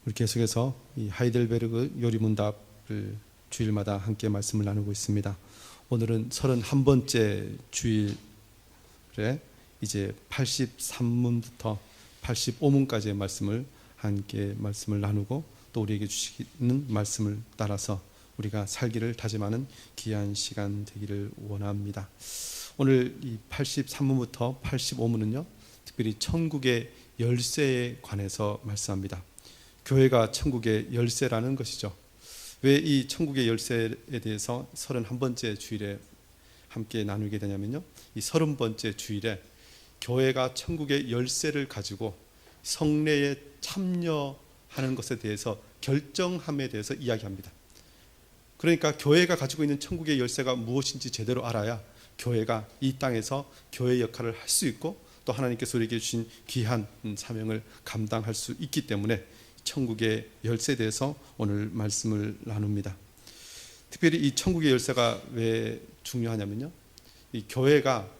우리 계속해서 이 하이델베르그 요리문답을 주일마다 함께 말씀을 나누고 있습니다. 오늘은 31번째 주일에 이제 83문부터 85문까지의 말씀을 함께 말씀을 나누고 또 우리에게 주시는 말씀을 따라서 우리가 살기를 다짐하는 귀한 시간 되기를 원합니다. 오늘 이 83문부터 85문은요, 특별히 천국의 열쇠에 관해서 말씀합니다. 교회가 천국의 열쇠라는 것이죠. 왜 이 천국의 열쇠에 대해서 31번째 주일에 함께 나누게 되냐면요, 이 30번째 주일에 교회가 천국의 열쇠를 가지고 성례에 참여하는 것에 대해서 결정함에 대해서 이야기합니다. 그러니까 교회가 가지고 있는 천국의 열쇠가 무엇인지 제대로 알아야 교회가 이 땅에서 교회의 역할을 할 수 있고 또 하나님께서 우리에게 주신 귀한 사명을 감당할 수 있기 때문에 천국의 열쇠에 대해서 오늘 말씀을 나눕니다. 특별히 이 천국의 열쇠가 왜 중요하냐면요, 이 교회가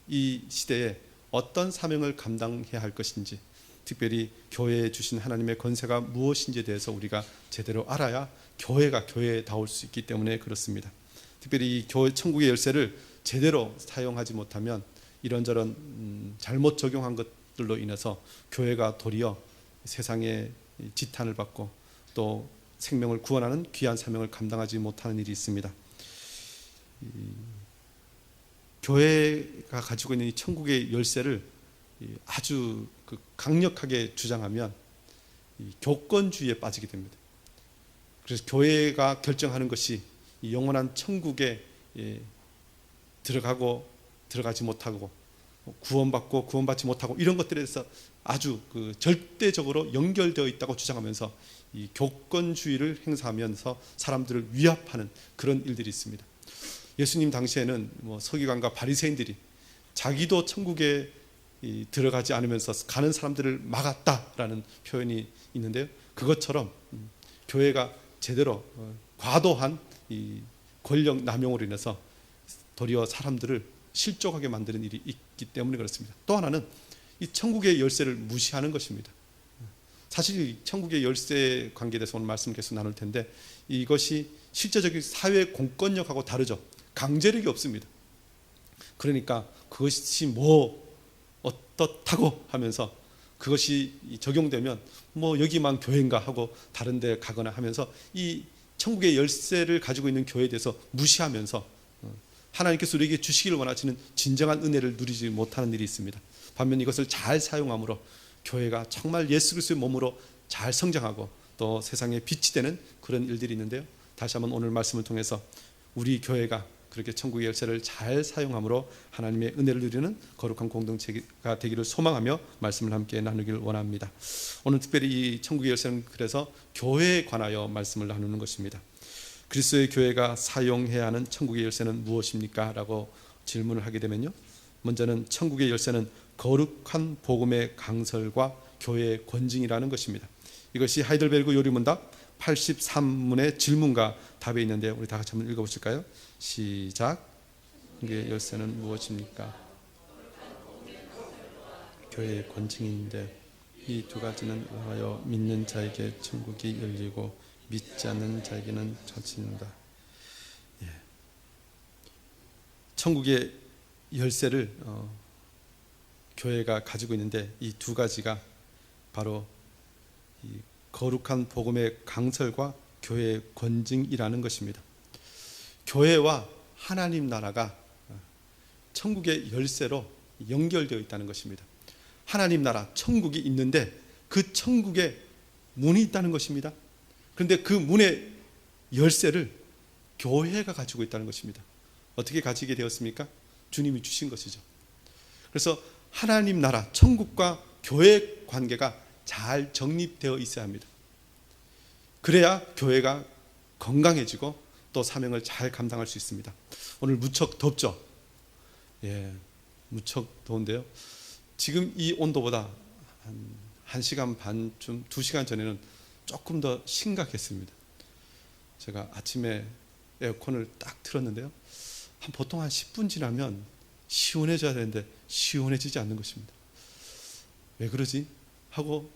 이 시대에 어떤 사명을 감당해야 할 것인지, 특별히 교회에 주신 하나님의 권세가 무엇인지에 대해서 우리가 제대로 알아야 교회가 교회다울 수 있기 때문에 그렇습니다. 특별히 이 천국의 열쇠를 제대로 사용하지 못하면 이런저런 잘못 적용한 것들로 인해서 교회가 도리어 세상에 지탄을 받고 또 생명을 구원하는 귀한 사명을 감당하지 못하는 일이 있습니다. 교회가 가지고 있는 이 천국의 열쇠를 아주 강력하게 주장하면 교권주의에 빠지게 됩니다. 그래서 교회가 결정하는 것이 영원한 천국에 들어가고 들어가지 못하고 구원받고 구원받지 못하고 이런 것들에 대해서 아주 절대적으로 연결되어 있다고 주장하면서 이 교권주의를 행사하면서 사람들을 위압하는 그런 일들이 있습니다. 예수님 당시에는 서기관과 바리새인들이 자기도 천국에 들어가지 않으면서 가는 사람들을 막았다라는 표현이 있는데요, 그것처럼 교회가 제대로 과도한 이 권력 남용으로 인해서 도리어 사람들을 실족하게 만드는 일이 있기 때문에 그렇습니다. 또 하나는 이 천국의 열쇠를 무시하는 것입니다. 사실 이 천국의 열쇠 관계에 대해서 오늘 말씀 계속 나눌 텐데 이것이 실제적인 사회 공권력하고 다르죠. 강제력이 없습니다. 그러니까 그것이 어떻다고 하면서 그것이 적용되면 여기만 교회인가 하고 다른 데 가거나 하면서 이 천국의 열쇠를 가지고 있는 교회에 대해서 무시하면서 하나님께서 우리에게 주시기를 원하시는 진정한 은혜를 누리지 못하는 일이 있습니다. 반면 이것을 잘 사용함으로 교회가 정말 예수 그리스도의 몸으로 잘 성장하고 또 세상에 빛이 되는 그런 일들이 있는데요, 다시 한번 오늘 말씀을 통해서 우리 교회가 그렇게 천국의 열쇠를 잘 사용함으로 하나님의 은혜를 누리는 거룩한 공동체가 되기를 소망하며 말씀을 함께 나누기를 원합니다. 오늘 특별히 이 천국의 열쇠는 그래서 교회에 관하여 말씀을 나누는 것입니다. 그리스도의 교회가 사용해야 하는 천국의 열쇠는 무엇입니까? 라고 질문을 하게 되면요, 먼저는 천국의 열쇠는 거룩한 복음의 강설과 교회의 권징이라는 것입니다. 이것이 하이델베르그 요리문답 83문의 질문과 답에 있는데 우리 다 같이 한번 읽어보실까요? 시작. 천국의 열쇠는 무엇입니까? 교회의 권징인데 이 두 가지는 의하여 믿는 자에게 천국이 열리고 믿지 않는 자에게는 닫힙니다. 천국의 열쇠를 교회가 가지고 있는데 이 두 가지가 바로 이 거룩한 복음의 강설과 교회의 권징이라는 것입니다. 교회와 하나님 나라가 천국의 열쇠로 연결되어 있다는 것입니다. 하나님 나라, 천국이 있는데 그 천국에 문이 있다는 것입니다. 그런데 그 문의 열쇠를 교회가 가지고 있다는 것입니다. 어떻게 가지게 되었습니까? 주님이 주신 것이죠. 그래서 하나님 나라, 천국과 교회 관계가 잘 정립되어 있어야 합니다. 그래야 교회가 건강해지고 또 사명을 잘 감당할 수 있습니다. 오늘 무척 덥죠? 무척 더운데요, 지금 이 온도보다 한 1시간 반쯤 2시간 전에는 조금 더 심각했습니다. 제가 아침에 에어컨을 딱 틀었는데요, 보통 한 10분 지나면 시원해져야 되는데 시원해지지 않는 것입니다. 왜 그러지? 하고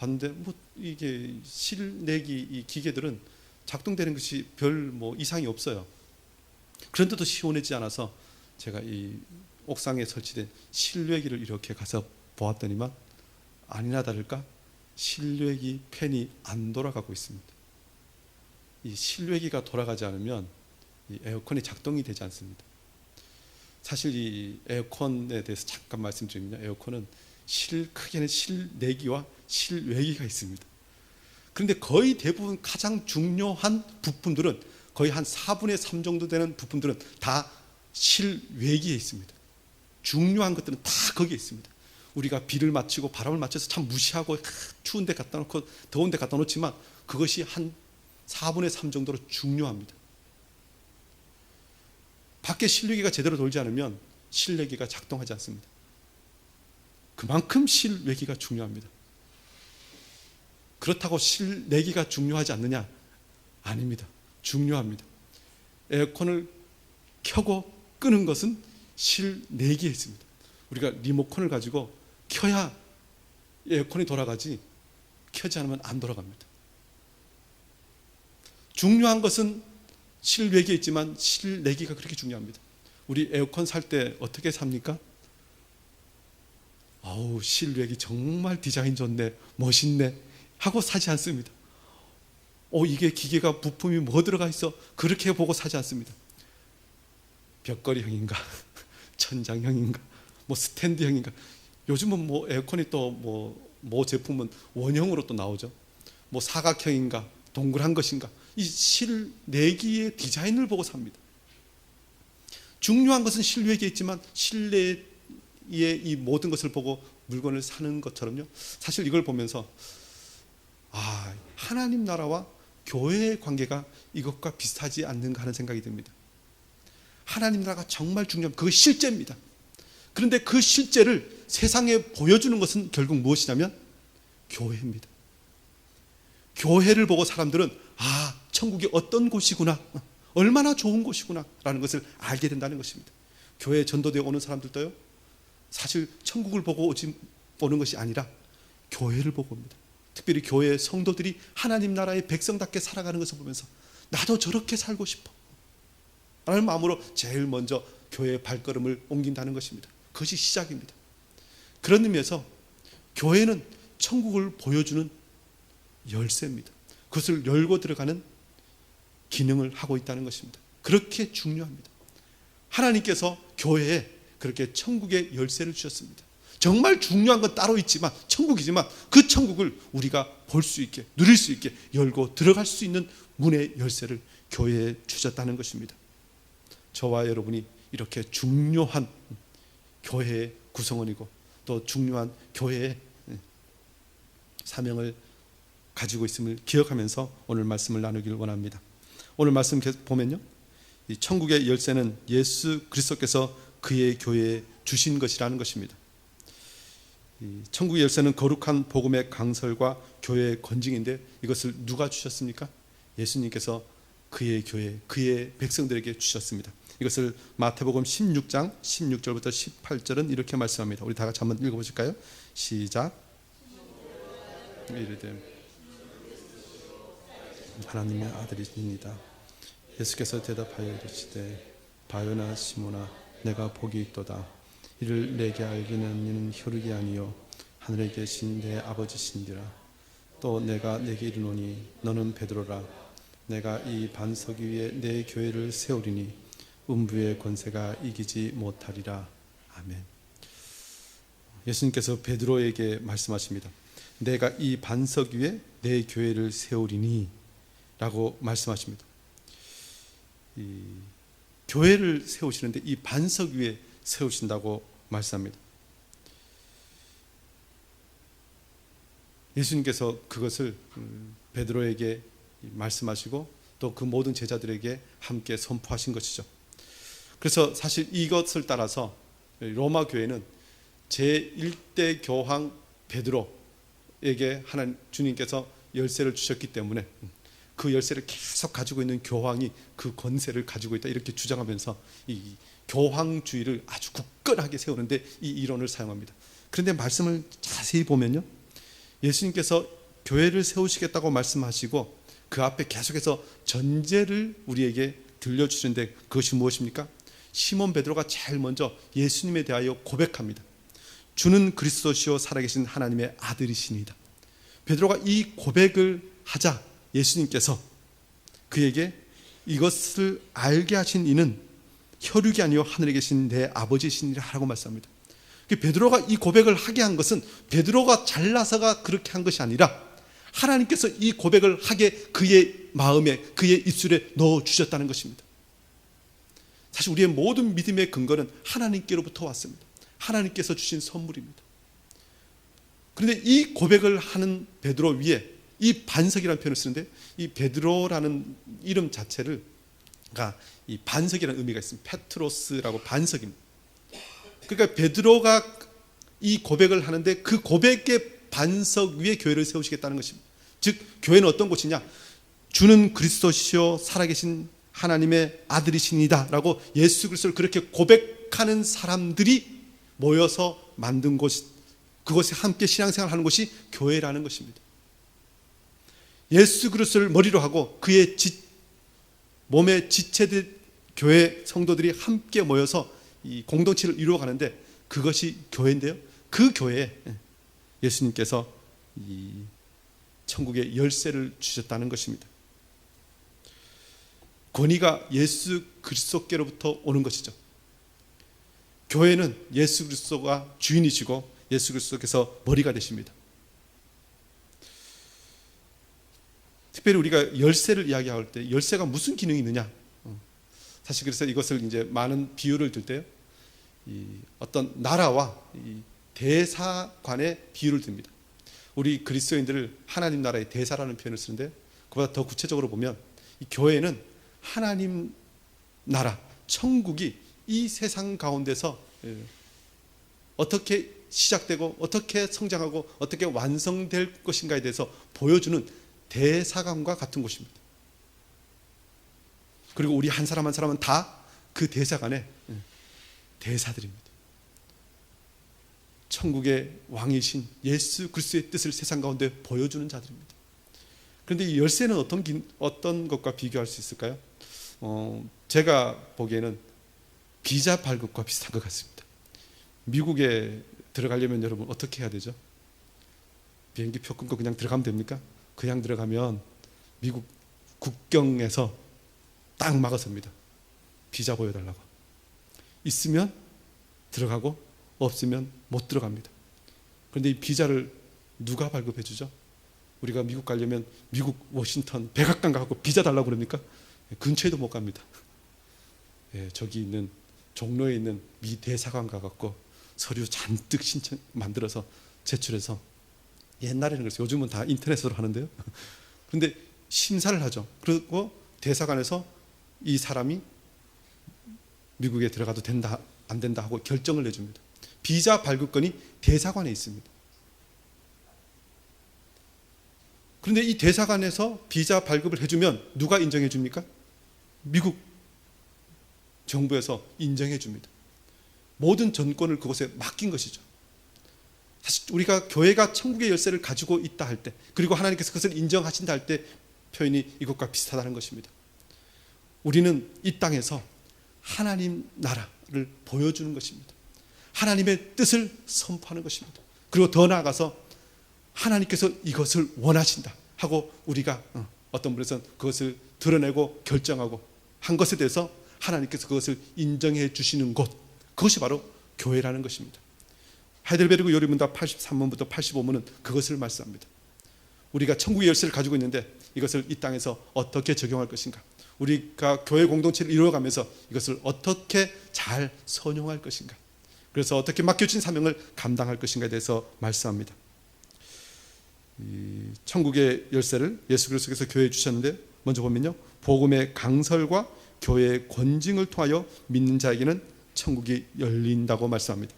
봤는데 뭐 이게 실내기 이 기계들은 작동되는 것이 별 뭐 이상이 없어요. 그런데도 시원하지 않아서 제가 이 옥상에 설치된 실외기를 이렇게 가서 보았더니만 아니나 다를까 실외기 팬이 안 돌아가고 있습니다. 이 실외기가 돌아가지 않으면 이 에어컨이 작동이 되지 않습니다. 사실 이 에어컨에 대해서 잠깐 말씀드리면 에어컨은 크게는 실내기와 실외기가 있습니다. 그런데 거의 대부분 가장 중요한 부품들은 거의 한 4분의 3 정도 되는 부품들은 다 실외기에 있습니다. 중요한 것들은 다 거기에 있습니다. 우리가 비를 맞추고 바람을 맞춰서 참 무시하고 추운 데 갖다 놓고 더운 데 갖다 놓지만 그것이 한 4분의 3 정도로 중요합니다. 밖에 실외기가 제대로 돌지 않으면 실내기가 작동하지 않습니다. 그만큼 실외기가 중요합니다. 그렇다고 실내기가 중요하지 않느냐? 아닙니다. 중요합니다. 에어컨을 켜고 끄는 것은 실내기에 있습니다. 우리가 리모컨을 가지고 켜야 에어컨이 돌아가지 켜지 않으면 안 돌아갑니다. 중요한 것은 실외기에 있지만 실내기가 그렇게 중요합니다. 우리 에어컨 살 때 어떻게 삽니까? 아우 실외기 정말 디자인 좋네 멋있네 하고 사지 않습니다. 이게 기계가 부품이 뭐 들어가 있어 그렇게 보고 사지 않습니다. 벽걸이형인가 천장형인가 뭐 스탠드형인가 요즘은 뭐 에어컨이 또 뭐 제품은 원형으로 또 나오죠. 뭐 사각형인가 동그란 것인가 이 실내기의 디자인을 보고 삽니다. 중요한 것은 실외기에 있지만 실내에 이 모든 것을 보고 물건을 사는 것처럼요. 사실 이걸 보면서 하나님 나라와 교회의 관계가 이것과 비슷하지 않는가 하는 생각이 듭니다. 하나님 나라가 정말 중요합니다. 그것이 실제입니다. 그런데 그 실제를 세상에 보여주는 것은 결국 무엇이냐면 교회입니다. 교회를 보고 사람들은 천국이 어떤 곳이구나 얼마나 좋은 곳이구나 라는 것을 알게 된다는 것입니다. 교회에 전도되어 오는 사람들도요 사실 천국을 보고 오는 것이 아니라 교회를 보고 옵니다. 특별히 교회 성도들이 하나님 나라의 백성답게 살아가는 것을 보면서 나도 저렇게 살고 싶어 라는 마음으로 제일 먼저 교회의 발걸음을 옮긴다는 것입니다. 그것이 시작입니다. 그런 의미에서 교회는 천국을 보여주는 열쇠입니다. 그것을 열고 들어가는 기능을 하고 있다는 것입니다. 그렇게 중요합니다. 하나님께서 교회에 그렇게 천국의 열쇠를 주셨습니다. 정말 중요한 건 따로 있지만 천국이지만 그 천국을 우리가 볼 수 있게 누릴 수 있게 열고 들어갈 수 있는 문의 열쇠를 교회에 주셨다는 것입니다. 저와 여러분이 이렇게 중요한 교회의 구성원이고 또 중요한 교회의 사명을 가지고 있음을 기억하면서 오늘 말씀을 나누기를 원합니다. 오늘 말씀 보면요, 이 천국의 열쇠는 예수 그리스도께서 그의 교회에 주신 것이라는 것입니다. 이 천국의 열쇠는 거룩한 복음의 강설과 교회의 권징인데 이것을 누가 주셨습니까? 예수님께서 그의 교회, 그의 백성들에게 주셨습니다. 이것을 마태복음 16장 16절부터 18절은 이렇게 말씀합니다. 우리 다 같이 한번 읽어보실까요? 시작. 이르되 하나님의 아들이십니다. 예수께서 대답하여 이르시되 바요나 시모나 내가 복이 있도다. 이를 내게 알기는 이는 혈육이 아니요 하늘에 계신 내 아버지신지라. 또 내가 내게 이르노니 너는 베드로라. 내가 이 반석 위에 내 교회를 세우리니 음부의 권세가 이기지 못하리라. 아멘. 예수님께서 베드로에게 말씀하십니다. 내가 이 반석 위에 내 교회를 세우리니 라고 말씀하십니다. 이 교회를 세우시는데 이 반석 위에 세우신다고 말씀합니다. 예수님께서 그것을 베드로에게 말씀하시고 또 그 모든 제자들에게 함께 선포하신 것이죠. 그래서 사실 이것을 따라서 로마 교회는 제1대 교황 베드로에게 하나님 주님께서 열쇠를 주셨기 때문에 그 열쇠를 계속 가지고 있는 교황이 그 권세를 가지고 있다 이렇게 주장하면서 이 교황주의를 아주 굳건하게 세우는데 이 이론을 사용합니다. 그런데 말씀을 자세히 보면요, 예수님께서 교회를 세우시겠다고 말씀하시고 그 앞에 계속해서 전제를 우리에게 들려주시는데 그것이 무엇입니까? 시몬 베드로가 제일 먼저 예수님에 대하여 고백합니다. 주는 그리스도시요 살아계신 하나님의 아들이시니이다. 베드로가 이 고백을 하자 예수님께서 그에게 이것을 알게 하신 이는 혈육이 아니요 하늘에 계신 내 아버지시니라 하라고 말씀합니다. 베드로가 이 고백을 하게 한 것은 베드로가 잘나서가 그렇게 한 것이 아니라 하나님께서 이 고백을 하게 그의 마음에, 그의 입술에 넣어주셨다는 것입니다. 사실 우리의 모든 믿음의 근거는 하나님께로부터 왔습니다. 하나님께서 주신 선물입니다. 그런데 이 고백을 하는 베드로 위에 이 반석이라는 표현을 쓰는데 이 베드로라는 이름 자체를 이 반석이라는 의미가 있습니다. 페트로스라고 반석입니다. 그러니까 베드로가 이 고백을 하는데 그 고백의 반석 위에 교회를 세우시겠다는 것입니다. 즉 교회는 어떤 곳이냐? 주는 그리스도시요 살아계신 하나님의 아들이시니다 라고 예수 그리스도를 그렇게 고백하는 사람들이 모여서 만든 곳, 그것에 함께 신앙생활을 하는 것이 교회라는 것입니다. 예수 그리스도를 머리로 하고 그의 몸의 지체들 교회 성도들이 함께 모여서 이 공동체를 이루어가는데 그것이 교회인데요. 그 교회에 예수님께서 이 천국의 열쇠를 주셨다는 것입니다. 권위가 예수 그리스도께로부터 오는 것이죠. 교회는 예수 그리스도가 주인이시고 예수 그리스도께서 머리가 되십니다. 특별히 우리가 열쇠를 이야기할 때 열쇠가 무슨 기능이 있느냐? 사실 그래서 이것을 이제 많은 비유를 들 때요, 이 어떤 나라와 이 대사관의 비유를 듭니다. 우리 그리스도인들을 하나님 나라의 대사라는 표현을 쓰는데 그보다 더 구체적으로 보면 이 교회는 하나님 나라, 천국이 이 세상 가운데서 어떻게 시작되고 어떻게 성장하고 어떻게 완성될 것인가에 대해서 보여주는 대사관과 같은 곳입니다. 그리고 우리 한 사람 한 사람은 다 그 대사관의 대사들입니다. 천국의 왕이신 예수 그리스도의 뜻을 세상 가운데 보여주는 자들입니다. 그런데 이 열쇠는 어떤 것과 비교할 수 있을까요? 제가 보기에는 비자 발급과 비슷한 것 같습니다. 미국에 들어가려면 여러분 어떻게 해야 되죠? 비행기표 끊고 그냥 들어가면 됩니까? 그냥 들어가면 미국 국경에서 딱 막아섭니다. 비자 보여달라고. 있으면 들어가고 없으면 못 들어갑니다. 그런데 이 비자를 누가 발급해 주죠? 우리가 미국 가려면 미국 워싱턴 백악관 가고 비자 달라고 그럽니까? 근처에도 못 갑니다. 저기 있는 종로에 있는 미 대사관 가갖고 서류 잔뜩 신청 만들어서 제출해서, 옛날에는 그랬어요. 요즘은 다 인터넷으로 하는데요. 그런데 심사를 하죠. 그리고 대사관에서 이 사람이 미국에 들어가도 된다 안 된다 하고 결정을 내줍니다. 비자 발급권이 대사관에 있습니다. 그런데 이 대사관에서 비자 발급을 해주면 누가 인정해 줍니까? 미국 정부에서 인정해 줍니다. 모든 전권을 그곳에 맡긴 것이죠. 사실 우리가 교회가 천국의 열쇠를 가지고 있다 할 때, 그리고 하나님께서 그것을 인정하신다 할 때 표현이 이것과 비슷하다는 것입니다. 우리는 이 땅에서 하나님 나라를 보여주는 것입니다. 하나님의 뜻을 선포하는 것입니다. 그리고 더 나아가서 하나님께서 이것을 원하신다 하고 우리가 어떤 분에서는 그것을 드러내고 결정하고 한 것에 대해서 하나님께서 그것을 인정해 주시는 곳, 그것이 바로 교회라는 것입니다. 하이델베르그 요리문답 83문부터 85문은 그것을 말씀합니다. 우리가 천국의 열쇠를 가지고 있는데 이것을 이 땅에서 어떻게 적용할 것인가, 우리가 교회 공동체를 이루어가면서 이것을 어떻게 잘 선용할 것인가, 그래서 어떻게 맡겨진 사명을 감당할 것인가에 대해서 말씀합니다. 이 천국의 열쇠를 예수 그리스도께서 교회에 주셨는데, 먼저 보면요, 복음의 강설과 교회의 권징을 통하여 믿는 자에게는 천국이 열린다고 말씀합니다.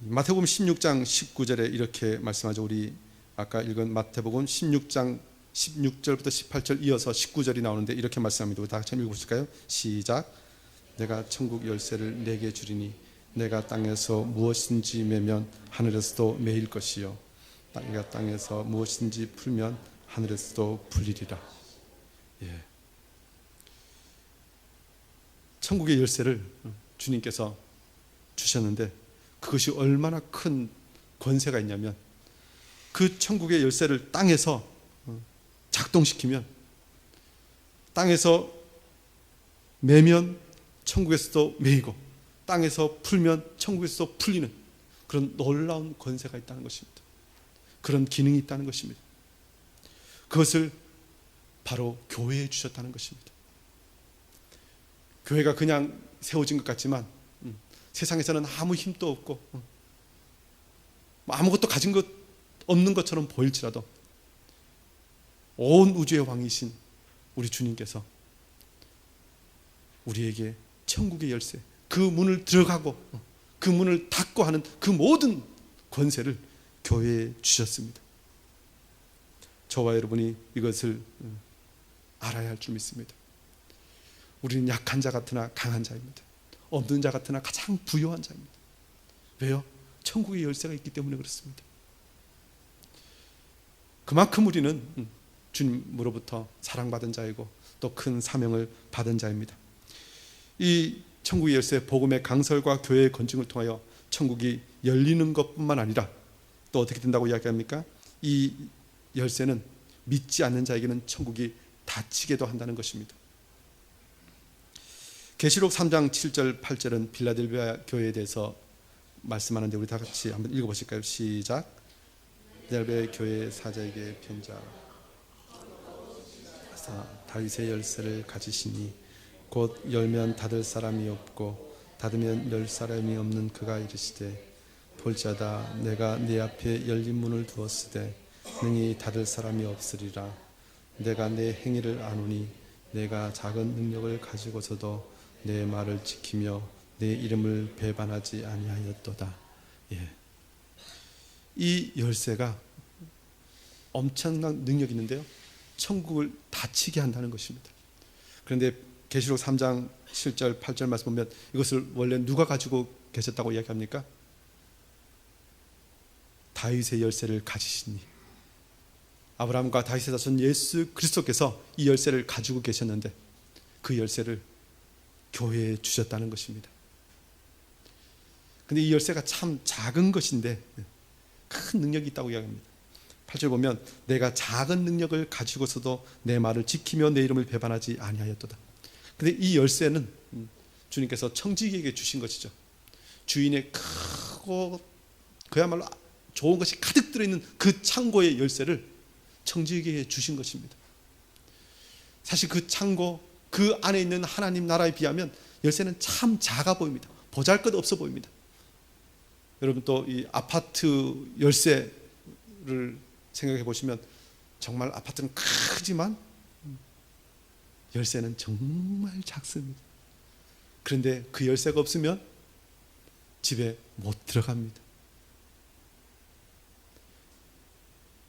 마태복음 16장 19절에 이렇게 말씀하죠. 우리 아까 읽은 마태복음 16장 16절부터 18절 이어서 19절이 나오는데 이렇게 말씀합니다. 우리 다 같이 읽어보실까요? 시작. 내가 천국 열쇠를 내게 주리니 내가 땅에서 무엇인지 매면 하늘에서도 매일 것이요 땅에서 무엇인지 풀면 하늘에서도 풀리리라. 예. 천국의 열쇠를 주님께서 주셨는데 그것이 얼마나 큰 권세가 있냐면 그 천국의 열쇠를 땅에서 작동시키면, 땅에서 매면 천국에서도 매이고 땅에서 풀면 천국에서도 풀리는 그런 놀라운 권세가 있다는 것입니다. 그런 기능이 있다는 것입니다. 그것을 바로 교회에 주셨다는 것입니다. 교회가 그냥 세워진 것 같지만 세상에서는 아무 힘도 없고 아무것도 가진 것 없는 것처럼 보일지라도 온 우주의 왕이신 우리 주님께서 우리에게 천국의 열쇠, 그 문을 들어가고 그 문을 닫고 하는 그 모든 권세를 교회에 주셨습니다. 저와 여러분이 이것을 알아야 할 줄 믿습니다. 우리는 약한 자 같으나 강한 자입니다. 없는 자 같으나 가장 부유한 자입니다. 왜요? 천국의 열쇠가 있기 때문에 그렇습니다. 그만큼 우리는 주님으로부터 사랑받은 자이고 또 큰 사명을 받은 자입니다. 이 천국의 열쇠, 복음의 강설과 교회의 건증을 통하여 천국이 열리는 것뿐만 아니라 또 어떻게 된다고 이야기합니까? 이 열쇠는 믿지 않는 자에게는 천국이 닫히게도 한다는 것입니다. 계시록 3장 7절 8절은 빌라델비아 교회에 대해서 말씀하는데 우리 다 같이 한번 읽어보실까요? 시작. 빌라델비아 교회 사자에게 편지하라. 다윗의 열쇠를 가지시니 곧 열면 닫을 사람이 없고 닫으면 열 사람이 없는 그가 이르시되 볼지어다 내가 네 앞에 열린 문을 두었으되 능히 닫을 사람이 없으리라. 내가 내 행위를 아노니 내가 작은 능력을 가지고서도 내 말을 지키며 내 이름을 배반하지 아니하였도다. 예. 이 열쇠가 엄청난 능력이 있는데요, 천국을 닫히게 한다는 것입니다. 그런데 계시록 3장 7절 8절 말씀 보면 이것을 원래 누가 가지고 계셨다고 이야기합니까? 다윗의 열쇠를 가지시니, 아브라함과 다윗의 자손 예수 그리스도께서 이 열쇠를 가지고 계셨는데 그 열쇠를 교회에 주셨다는 것입니다. 근데 이 열쇠가 참 작은 것인데 큰 능력이 있다고 이야기합니다. 8절 보면 내가 작은 능력을 가지고서도 내 말을 지키며 내 이름을 배반하지 아니하였도다. 근데 이 열쇠는 주님께서 청지기에게 주신 것이죠. 주인의 크고 그야말로 좋은 것이 가득 들어있는 그 창고의 열쇠를 청지기에게 주신 것입니다. 사실 그 창고, 그 안에 있는 하나님 나라에 비하면 열쇠는 참 작아 보입니다. 보잘것없어 보입니다. 여러분 또 이 아파트 열쇠를 생각해 보시면 정말 아파트는 크지만 열쇠는 정말 작습니다. 그런데 그 열쇠가 없으면 집에 못 들어갑니다.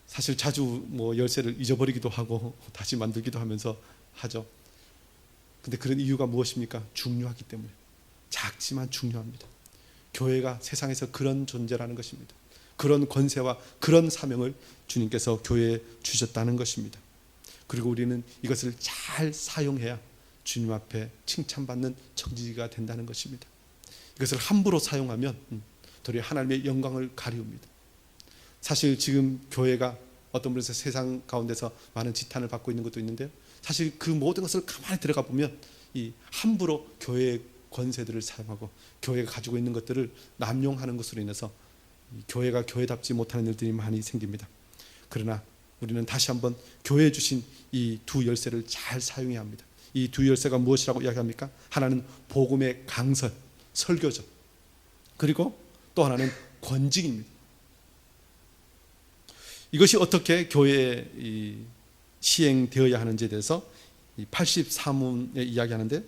사실 자주 열쇠를 잊어버리기도 하고 다시 만들기도 하면서 하죠. 근데 그런 이유가 무엇입니까? 중요하기 때문에. 작지만 중요합니다. 교회가 세상에서 그런 존재라는 것입니다. 그런 권세와 그런 사명을 주님께서 교회에 주셨다는 것입니다. 그리고 우리는 이것을 잘 사용해야 주님 앞에 칭찬받는 청지기가 된다는 것입니다. 이것을 함부로 사용하면 도리어 하나님의 영광을 가리웁니다. 사실 지금 교회가 어떤 분에서 세상 가운데서 많은 지탄을 받고 있는 것도 있는데요, 사실 그 모든 것을 가만히 들어가 보면 이 함부로 교회의 권세들을 사용하고 교회가 가지고 있는 것들을 남용하는 것으로 인해서 교회가 교회답지 못하는 일들이 많이 생깁니다. 그러나 우리는 다시 한번 교회에 주신 이 두 열쇠를 잘 사용해야 합니다. 이 두 열쇠가 무엇이라고 이야기합니까? 하나는 복음의 강설, 설교죠. 그리고 또 하나는 권징입니다. 이것이 어떻게 교회에 시행되어야 하는지에 대해서 84문에 이야기하는데,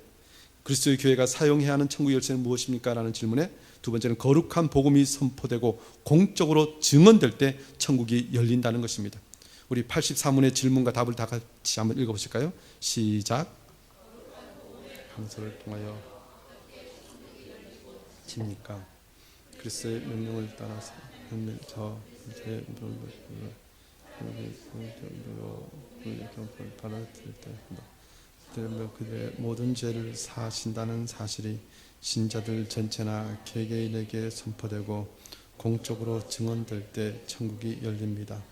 그리스도의 교회가 사용해야 하는 천국의 열쇠는 무엇입니까? 라는 질문에 두 번째는 거룩한 복음이 선포되고 공적으로 증언될 때 천국이 열린다는 것입니다. 우리 84문의 질문과 답을 다 같이 한번 읽어보실까요? 시작. 강설을 통하여 집니까? 그리스도의 명령을 따라서 저 이제 받았을 때 그들의 모든 죄를 사하신다는 사실이 신자들 전체나 개개인에게 선포되고 공적으로 증언될 때 천국이 열립니다.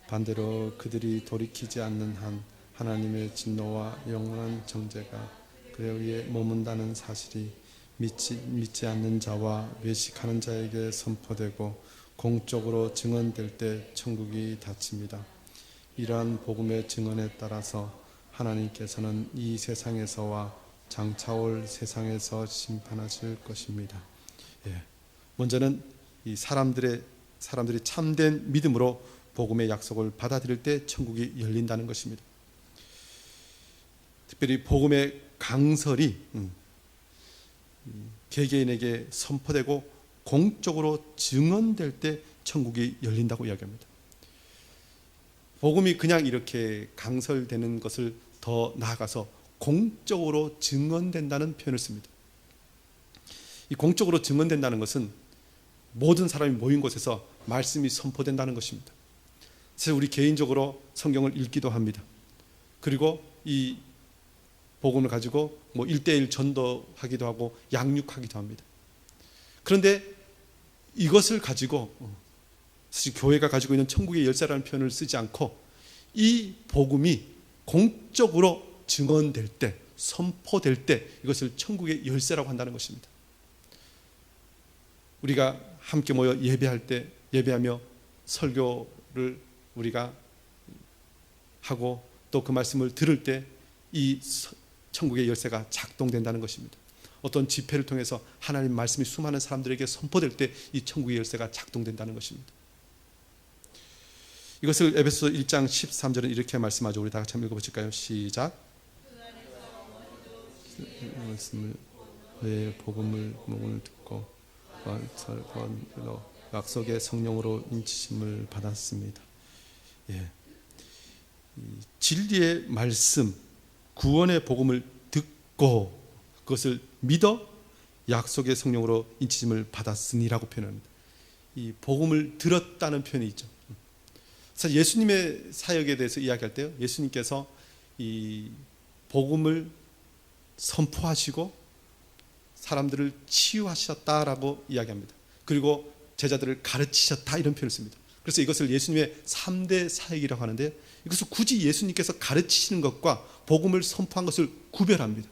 반대로 그들이 돌이키지 않는 한 하나님의 진노와 영원한 정죄가 그에 의해 머문다는 사실이 믿지 않는 자와 외식하는 자에게 선포되고 공적으로 증언될 때 천국이 닫힙니다. 이러한 복음의 증언에 따라서 하나님께서는 이 세상에서와 장차올 세상에서 심판하실 것입니다. 먼저는 이 사람들이 참된 믿음으로 복음의 약속을 받아들일 때 천국이 열린다는 것입니다. 특별히 복음의 강설이 개개인에게 선포되고 공적으로 증언될 때 천국이 열린다고 이야기합니다. 복음이 그냥 이렇게 강설되는 것을 더 나아가서 공적으로 증언된다는 표현을 씁니다. 이 공적으로 증언된다는 것은 모든 사람이 모인 곳에서 말씀이 선포된다는 것입니다. 사실 우리 개인적으로 성경을 읽기도 합니다. 그리고 이 복음을 가지고 1대1 전도하기도 하고 양육하기도 합니다. 그런데 이것을 가지고 사실 교회가 가지고 있는 천국의 열쇠라는 표현을 쓰지 않고 이 복음이 공적으로 증언될 때, 선포될 때 이것을 천국의 열쇠라고 한다는 것입니다. 우리가 함께 모여 예배할 때 예배하며 설교를 우리가 하고 또 그 말씀을 들을 때 이 천국의 열쇠가 작동된다는 것입니다. 어떤 집회를 통해서 하나님 말씀이 수많은 사람들에게 선포될 때 이 천국의 열쇠가 작동된다는 것입니다. 이것을 에베소서 1장 13절은 이렇게 말씀하죠. 우리 다 같이 한번 읽어보실까요? 시작. 말씀을 내 복음을 듣고 약속의 성령으로 인치심을 받았습니다. 진리의 말씀, 구원의 복음을 듣고 그것을 믿어 약속의 성령으로 인치심을 받았으니라고 표현합니다. 이 복음을 들었다는 표현이 있죠. 사실 예수님의 사역에 대해서 이야기할 때요, 예수님께서 이 복음을 선포하시고 사람들을 치유하셨다라고 이야기합니다. 그리고 제자들을 가르치셨다 이런 표현을 씁니다. 그래서 이것을 예수님의 3대 사역이라고 하는데 이것을 굳이 예수님께서 가르치시는 것과 복음을 선포한 것을 구별합니다.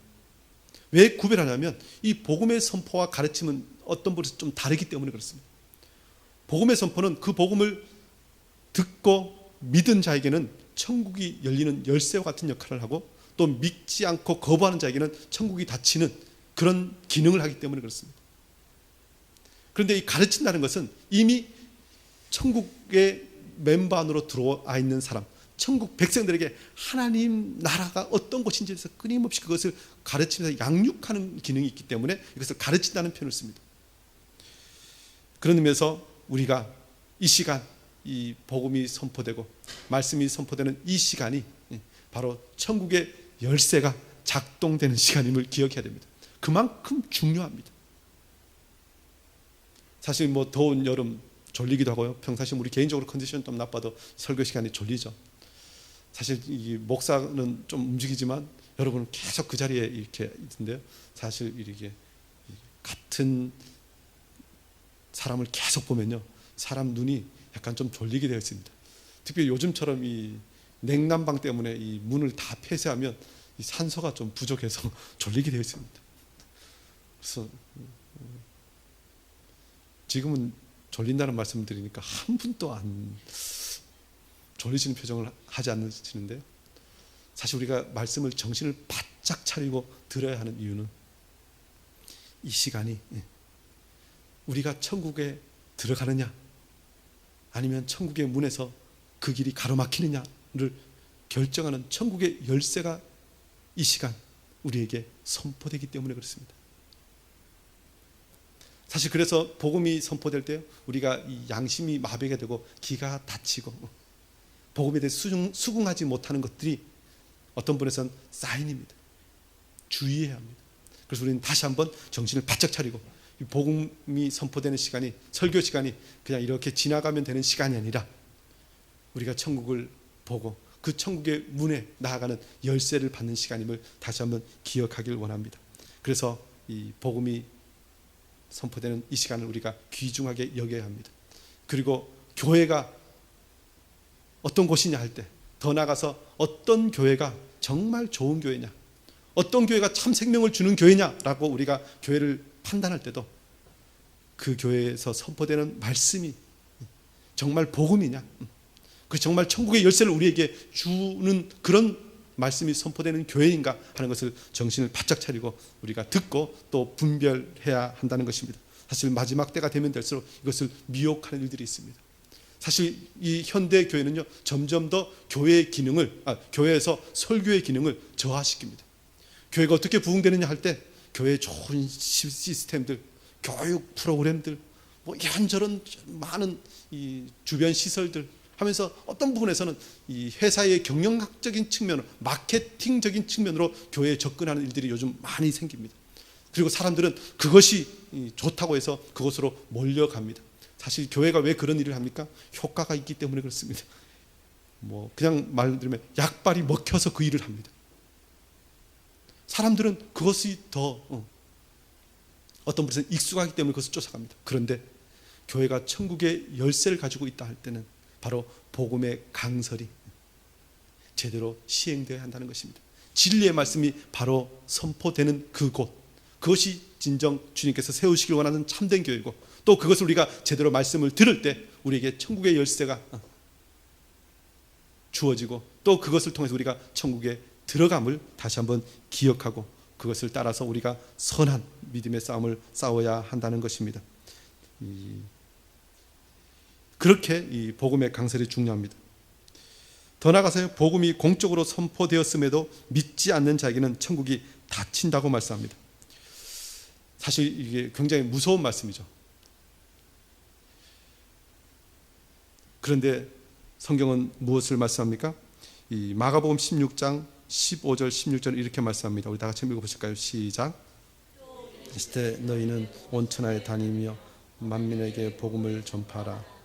왜 구별하냐면 이 복음의 선포와 가르침은 어떤 부분에서 좀 다르기 때문에 그렇습니다. 복음의 선포는 그 복음을 듣고 믿은 자에게는 천국이 열리는 열쇠와 같은 역할을 하고 또 믿지 않고 거부하는 자에게는 천국이 닫히는 그런 기능을 하기 때문에 그렇습니다. 그런데 이 가르친다는 것은 이미 천국의 멤버 안으로 들어와 있는 사람, 천국 백성들에게 하나님 나라가 어떤 것인지에 대해서 끊임없이 그것을 가르치면서 양육하는 기능이 있기 때문에 이것을 가르친다는 표현을 씁니다. 그런 의미에서 우리가 이 시간, 이 복음이 선포되고 말씀이 선포되는 이 시간이 바로 천국의 열쇠가 작동되는 시간임을 기억해야 됩니다. 그만큼 중요합니다. 사실 더운 여름 졸리기도 하고요. 평상시 우리 개인적으로 컨디션 좀 나빠도 설교 시간이 졸리죠. 사실 이 목사는 좀 움직이지만 여러분은 계속 그 자리에 이렇게 있는데요. 사실 이렇게 같은 사람을 계속 보면요, 사람 눈이 약간 좀 졸리게 되어 있습니다. 특별히 요즘처럼 이 냉난방 때문에 이 문을 다 폐쇄하면 이 산소가 좀 부족해서 졸리게 되어 있습니다. 그래서 지금은 졸린다는 말씀을 드리니까 한 분도 안 졸리시는 표정을 하지 않으시는데요. 사실 우리가 말씀을 정신을 바짝 차리고 들어야 하는 이유는 이 시간이 우리가 천국에 들어가느냐 아니면 천국의 문에서 그 길이 가로막히느냐를 결정하는 천국의 열쇠가 이 시간 우리에게 선포되기 때문에 그렇습니다. 사실 그래서 복음이 선포될 때 우리가 이 양심이 마비가 되고 귀가 닫히고 복음에 대해 수긍하지 못하는 것들이 어떤 분에서는 사인입니다. 주의해야 합니다. 그래서 우리는 다시 한번 정신을 바짝 차리고 이 복음이 선포되는 시간이, 설교 시간이 그냥 이렇게 지나가면 되는 시간이 아니라 우리가 천국을 보고 그 천국의 문에 나아가는 열쇠를 받는 시간임을 다시 한번 기억하길 원합니다. 그래서 이 복음이 선포되는 이 시간을 우리가 귀중하게 여겨야 합니다. 그리고 교회가 어떤 곳이냐 할 때, 더 나아가서 어떤 교회가 정말 좋은 교회냐, 어떤 교회가 참 생명을 주는 교회냐라고 우리가 교회를 판단할 때도 그 교회에서 선포되는 말씀이 정말 복음이냐, 그 정말 천국의 열쇠를 우리에게 주는 그런 말씀이 선포되는 교회인가 하는 것을 정신을 바짝 차리고 우리가 듣고 또 분별해야 한다는 것입니다. 사실 마지막 때가 되면 될수록 이것을 미혹하는 일들이 있습니다. 사실 이 현대 교회는요, 점점 더 교회의 기능을, 교회에서 설교의 기능을 저하시킵니다. 교회가 어떻게 부흥되느냐 할 때 교회의 좋은 시스템들, 교육 프로그램들, 뭐 이런저런 많은 이 주변 시설들 하면서 어떤 부분에서는 이 회사의 경영학적인 측면으로, 마케팅적인 측면으로 교회에 접근하는 일들이 요즘 많이 생깁니다. 그리고 사람들은 그것이 좋다고 해서 그것으로 몰려갑니다. 사실 교회가 왜 그런 일을 합니까? 효과가 있기 때문에 그렇습니다. 뭐 그냥 말들으면 약발이 먹혀서 그 일을 합니다. 사람들은 그것이 더 어떤 분에서는 익숙하기 때문에 그것을 쫓아갑니다. 그런데 교회가 천국의 열쇠를 가지고 있다 할 때는 바로 복음의 강설이 제대로 시행되어야 한다는 것입니다. 진리의 말씀이 바로 선포되는 그곳, 그것이 진정 주님께서 세우시길 원하는 참된 교회고, 또 그것을 우리가 제대로 말씀을 들을 때 우리에게 천국의 열쇠가 주어지고, 또 그것을 통해서 우리가 천국에 들어감을 다시 한번 기억하고 그것을 따라서 우리가 선한 믿음의 싸움을 싸워야 한다는 것입니다. 그렇게 이 복음의 강설이 중요합니다. 더 나아가서 복음이 공적으로 선포되었음에도 믿지 않는 자에게는 천국이 닫힌다고 말씀합니다. 사실 이게 굉장히 무서운 말씀이죠. 그런데 성경은 무엇을 말씀합니까? 이 마가복음 16장 15절 16절 이렇게 말씀합니다. 우리 다 같이 읽어보실까요? 시작. 이때 너희는 온 천하에 다니며 만민에게 복음을 전파하라.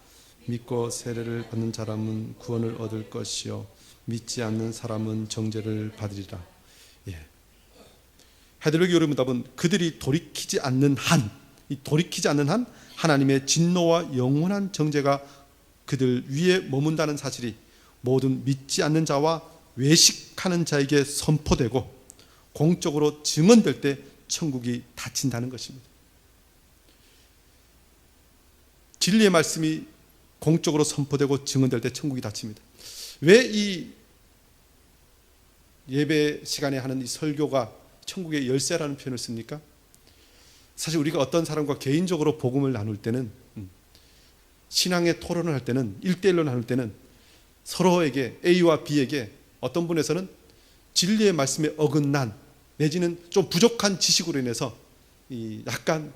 믿고 세례를 받는 사람은 구원을 얻을 것이요 믿지 않는 사람은 정죄를 받으리라. 헤드로기 요리문답은 그들이 돌이키지 않는 한, 이 돌이키지 않는 한 하나님의 진노와 영원한 정죄가 그들 위에 머문다는 사실이 모든 믿지 않는 자와 외식하는 자에게 선포되고 공적으로 증언될 때 천국이 닫힌다는 것입니다. 진리의 말씀이 공적으로 선포되고 증언될 때 천국이 닫힙니다. 왜 이 예배 시간에 하는 이 설교가 천국의 열쇠라는 표현을 씁니까? 사실 우리가 어떤 사람과 개인적으로 복음을 나눌 때는, 신앙의 토론을 할 때는, 1대1로 나눌 때는 서로에게, A와 B에게 어떤 분에서는 진리의 말씀에 어긋난 내지는 좀 부족한 지식으로 인해서 약간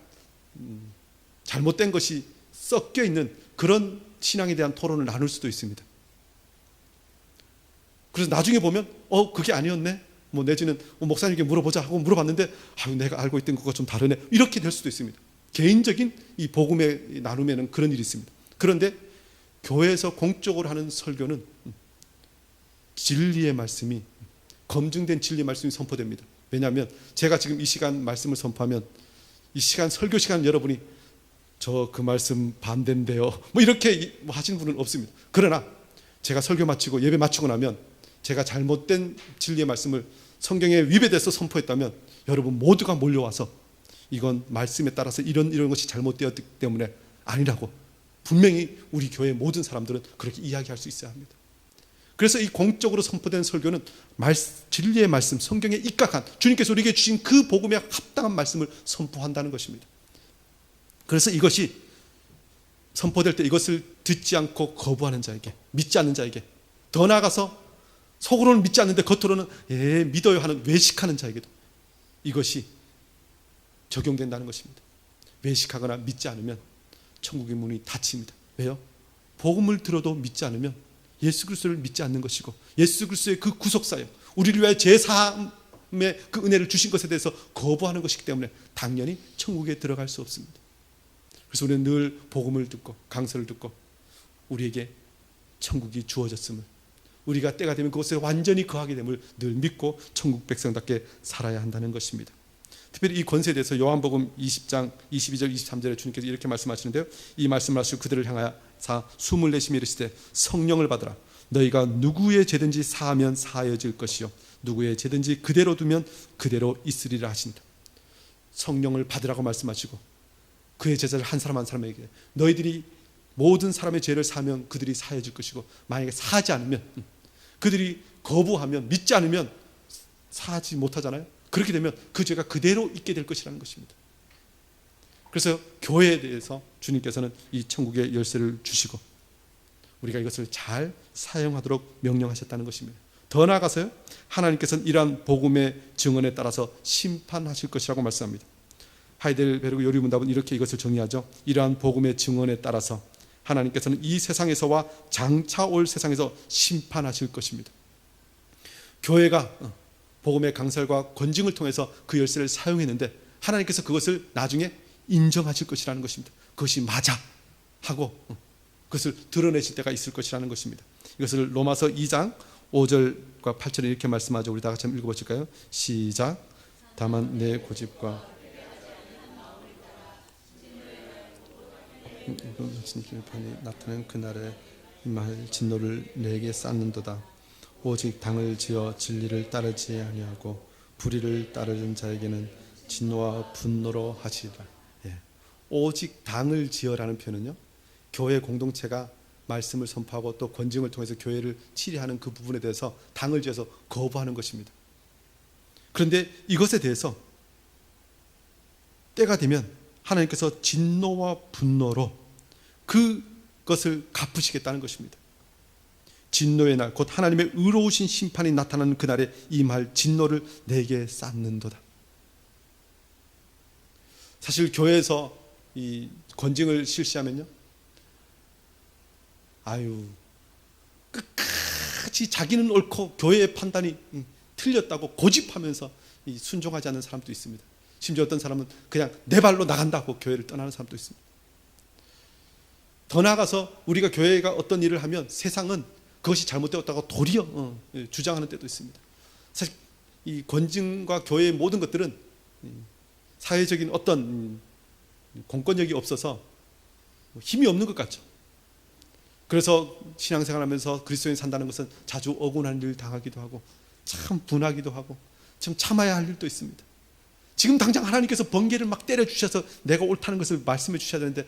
잘못된 것이 섞여 있는 그런 신앙에 대한 토론을 나눌 수도 있습니다. 그래서 나중에 보면 그게 아니었네, 뭐 내지는 목사님께 물어보자 하고 물어봤는데 내가 알고 있던 것과 좀 다르네, 이렇게 될 수도 있습니다. 개인적인 이 복음의 나눔에는 그런 일이 있습니다. 그런데 교회에서 공적으로 하는 설교는 진리의 말씀이, 검증된 진리의 말씀이 선포됩니다. 왜냐하면 제가 지금 이 시간 말씀을 선포하면 이 시간 설교 시간 여러분이 저 그 말씀 반대인데요 뭐 이렇게 하시는 분은 없습니다. 그러나 제가 설교 마치고 예배 마치고 나면 제가 잘못된 진리의 말씀을 성경에 위배돼서 선포했다면 여러분 모두가 몰려와서 이건 말씀에 따라서 이런 것이 잘못되었기 때문에 아니라고 분명히 우리 교회 모든 사람들은 그렇게 이야기할 수 있어야 합니다. 그래서 이 공적으로 선포된 설교는 진리의 말씀, 성경에 입각한 주님께서 우리에게 주신 그 복음에 합당한 말씀을 선포한다는 것입니다. 그래서 이것이 선포될 때 이것을 듣지 않고 거부하는 자에게, 믿지 않는 자에게, 더 나아가서 속으로는 믿지 않는데 겉으로는 믿어요 하는 외식하는 자에게도 이것이 적용된다는 것입니다. 외식하거나 믿지 않으면 천국의 문이 닫힙니다. 왜요? 복음을 들어도 믿지 않으면 예수 그리스도를 믿지 않는 것이고, 예수 그리스도의 그 구속사역, 우리를 위하여 제사함을 하나님의 그 은혜를 주신 것에 대해서 거부하는 것이기 때문에 당연히 천국에 들어갈 수 없습니다. 그래서 우리는 늘 복음을 듣고 강서를 듣고 우리에게 천국이 주어졌음을, 우리가 때가 되면 그것에 완전히 거하게 됨을 늘 믿고 천국 백성답게 살아야 한다는 것입니다. 특별히 이 권세에 대해서 요한복음 20장 22절 23절에 주님께서 이렇게 말씀하시는데요, 이 말씀을 하시고 그들을 향하사 숨을 내쉬며 이르시되 성령을 받으라. 너희가 누구의 죄든지 사하면 사하여질 것이요 누구의 죄든지 그대로 두면 그대로 있으리라 하신다. 성령을 받으라고 말씀하시고 그의 제자를 한 사람 한 사람에게 너희들이 모든 사람의 죄를 사하면 그들이 사해질 것이고 만약에 사하지 않으면, 그들이 거부하면, 믿지 않으면 사하지 못하잖아요. 그렇게 되면 그 죄가 그대로 있게 될 것이라는 것입니다. 그래서 교회에 대해서 주님께서는 이 천국의 열쇠를 주시고 우리가 이것을 잘 사용하도록 명령하셨다는 것입니다. 더 나아가서요, 하나님께서는 이러한 복음의 증언에 따라서 심판하실 것이라고 말씀합니다. 하이델베르그 요리문답은 이렇게 이것을 정의하죠. 이러한 복음의 증언에 따라서 하나님께서는 이 세상에서와 장차 올 세상에서 심판하실 것입니다. 교회가 복음의 강설과 권징을 통해서 그 열쇠를 사용했는데 하나님께서 그것을 나중에 인정하실 것이라는 것입니다. 그것이 맞아 하고 그것을 드러내실 때가 있을 것이라는 것입니다. 이것을 로마서 2장 5절과 8절에 이렇게 말씀하죠. 우리 다 같이 한번 읽어보실까요? 시작. 다만 내 고집과 진실편이 나타나는 그날에 임할 진노를 내게 쌓는도다. 오직 당을 지어 진리를 따르지 아니하고 불의를 따르는 자에게는 진노와 분노로 하시리라. 예. 오직 당을 지어라는 표현은요, 교회 공동체가 말씀을 선포하고 또 권징을 통해서 교회를 치리하는 그 부분에 대해서 당을 지어서 거부하는 것입니다. 그런데 이것에 대해서 때가 되면 하나님께서 진노와 분노로 그것을 갚으시겠다는 것입니다. 진노의 날, 곧 하나님의 의로우신 심판이 나타나는 그날에 임할 진노를 내게 쌓는도다. 사실 교회에서 이 권징을 실시하면요, 끝까지 자기는 옳고 교회의 판단이 틀렸다고 고집하면서 순종하지 않는 사람도 있습니다. 심지어 어떤 사람은 그냥 내 발로 나간다고 교회를 떠나는 사람도 있습니다. 더 나아가서 우리가 교회가 어떤 일을 하면 세상은 그것이 잘못되었다고 도리어 주장하는 때도 있습니다. 사실 이 권징과 교회의 모든 것들은 사회적인 어떤 공권력이 없어서 힘이 없는 것 같죠. 그래서 신앙생활하면서 그리스도인 산다는 것은 자주 억울한 일을 당하기도 하고 참 분하기도 하고 참 참아야 할 일도 있습니다. 지금 당장 하나님께서 번개를 막 때려주셔서 내가 옳다는 것을 말씀해 주셔야 되는데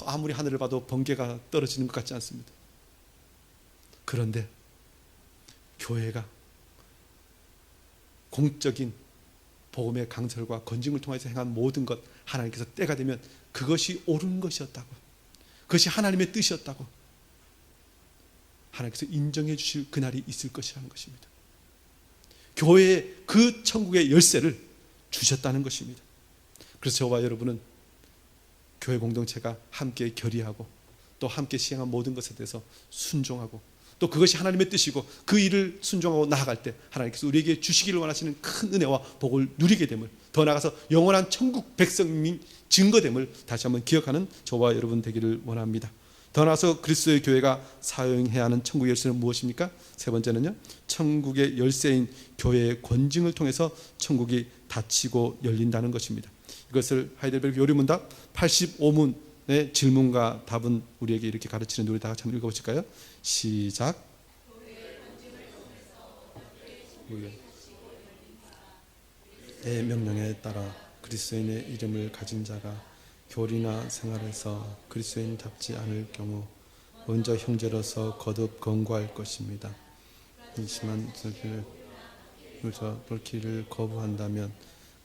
아무리 하늘을 봐도 번개가 떨어지는 것 같지 않습니다. 그런데 교회가 공적인 복음의 강설과 권징을 통해서 행한 모든 것, 하나님께서 때가 되면 그것이 옳은 것이었다고, 그것이 하나님의 뜻이었다고 하나님께서 인정해 주실 그날이 있을 것이라는 것입니다. 교회의 그 천국의 열쇠를 주셨다는 것입니다. 그래서 저와 여러분은 교회 공동체가 함께 결의하고 또 함께 시행한 모든 것에 대해서 순종하고 또 그것이 하나님의 뜻이고 그 일을 순종하고 나아갈 때 하나님께서 우리에게 주시기를 원하시는 큰 은혜와 복을 누리게 됨을, 더 나아가서 영원한 천국 백성인 증거됨을 다시 한번 기억하는 저와 여러분 되기를 원합니다. 더 나아가서 그리스도의 교회가 사용해야 하는 천국의 열쇠는 무엇입니까? 세 번째는요, 천국의 열쇠인 교회의 권징을 통해서 천국이 닫히고 열린다는 것입니다. 이것을 하이델베르그 요리문답 85문의 질문과 답은 우리에게 이렇게 가르치는데 우리 다 같이 한번 읽어보실까요? 시작. 내 명령에 따라 그리스도인의 이름을 가진 자가 교리나 생활에서 그리스도인답지 않을 경우 먼저 형제로서 거듭 권고할 것입니다. 이 심한 돌키를 거부한다면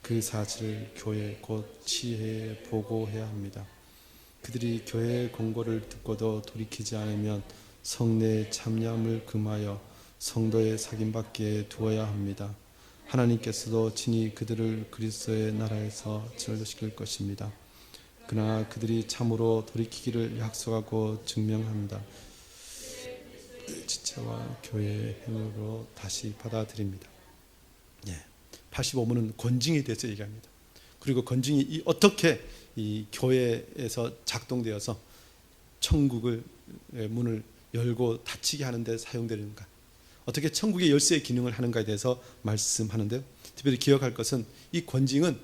그 사실을 교회 곧 치회에 보고해야 합니다. 그들이 교회의 권고를 듣고도 돌이키지 않으면 성례에 참여함을 금하여 성도의 사귐받기에 두어야 합니다. 하나님께서도 친히 그들을 그리스도의 나라에서 진료시킬 것입니다. 그러나 그들이 참으로 돌이키기를 약속하고 증명합니다. 지체와 교회의 행위로 다시 받아들입니다. 예. 85문은 권징에 대해서 얘기합니다. 그리고 권징이 어떻게 이 교회에서 작동되어서 천국의 문을 열고 닫히게 하는 데 사용되는가, 어떻게 천국의 열쇠의 기능을 하는가에 대해서 말씀하는데요. 특별히 기억할 것은 이 권징은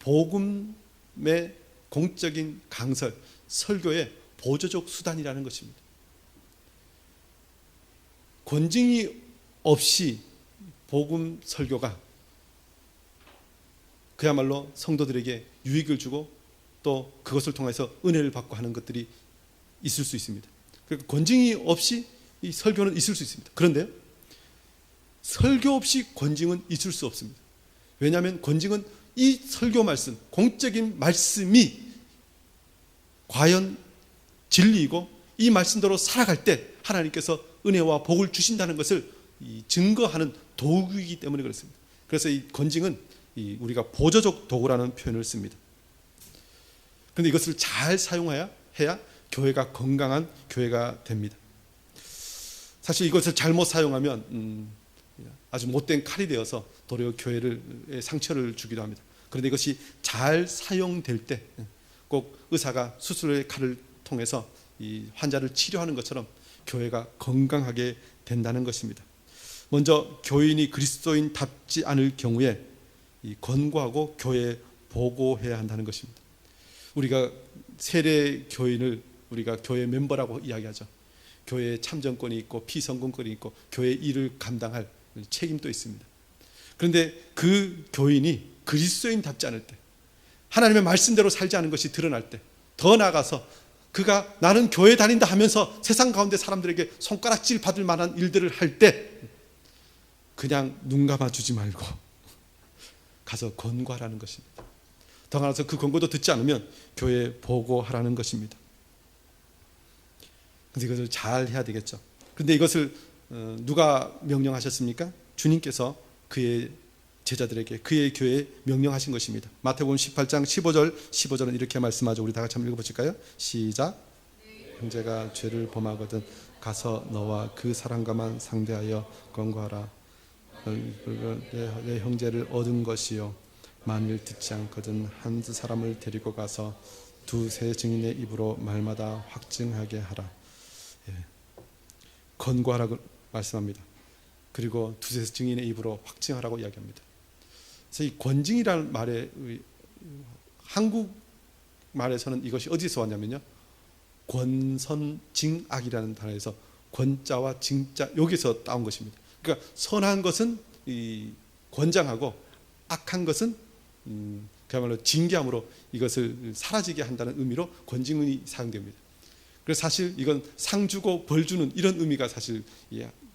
복음의 공적인 강설, 설교의 보조적 수단이라는 것입니다. 권징이 없이 복음 설교가 그야말로 성도들에게 유익을 주고 또 그것을 통해서 은혜를 받고 하는 것들이 있을 수 있습니다. 그러니까 권징이 없이 이 설교는 있을 수 있습니다. 그런데요, 설교 없이 권징은 있을 수 없습니다. 왜냐하면 권징은 이 설교 말씀, 공적인 말씀이 과연 진리이고 이 말씀대로 살아갈 때 하나님께서 은혜와 복을 주신다는 것을 증거하는 도구이기 때문에 그렇습니다. 그래서 이 권징은 우리가 보조적 도구라는 표현을 씁니다. 그런데 이것을 잘 사용해야 교회가 건강한 교회가 됩니다. 사실 이것을 잘못 사용하면 아주 못된 칼이 되어서 도리어 교회에 상처를 주기도 합니다. 그런데 이것이 잘 사용될 때 꼭 의사가 수술의 칼을 통해서 이 환자를 치료하는 것처럼 교회가 건강하게 된다는 것입니다. 먼저 교인이 그리스도인답지 않을 경우에 권고하고 교회에 보고해야 한다는 것입니다. 우리가 세례 교인을 우리가 교회 멤버라고 이야기하죠. 교회에 참정권이 있고 피선거권이 있고 교회 일을 감당할 책임도 있습니다. 그런데 그 교인이 그리스도인답지 않을 때, 하나님의 말씀대로 살지 않은 것이 드러날 때, 더 나아가서 그가 나는 교회 다닌다 하면서 세상 가운데 사람들에게 손가락질 받을 만한 일들을 할 때 그냥 눈 감아주지 말고 가서 권고하라는 것입니다. 더 나아가서 그 권고도 듣지 않으면 교회에 보고하라는 것입니다. 그래서 이것을 잘 해야 되겠죠. 그런데 이것을 누가 명령하셨습니까? 주님께서 그의 제자들에게, 그의 교회에 명령하신 것입니다. 마태복음 18장 15절은 이렇게 말씀하죠. 우리 다 같이 한번 읽어보실까요? 시작. 형제가 죄를 범하거든 가서 너와 그 사람과만 상대하여 권고하라. 내 형제를 얻은 것이요, 만일 듣지 않거든 한두 사람을 데리고 가서 두세 증인의 입으로 말마다 확증하게 하라. 권고하라고 말씀합니다. 그리고 두세 증인의 입으로 확증하라고 이야기합니다. 그래서 이 권징이라는 말에 한국 말에서는 이것이 어디서 왔냐면요, 권선징악이라는 단어에서 권자와 징자, 여기서 따온 것입니다. 그러니까 선한 것은 권장하고 악한 것은 그야말로 징계함으로 이것을 사라지게 한다는 의미로 권징이 사용됩니다. 그래서 사실 이건 상 주고 벌 주는 이런 의미가 사실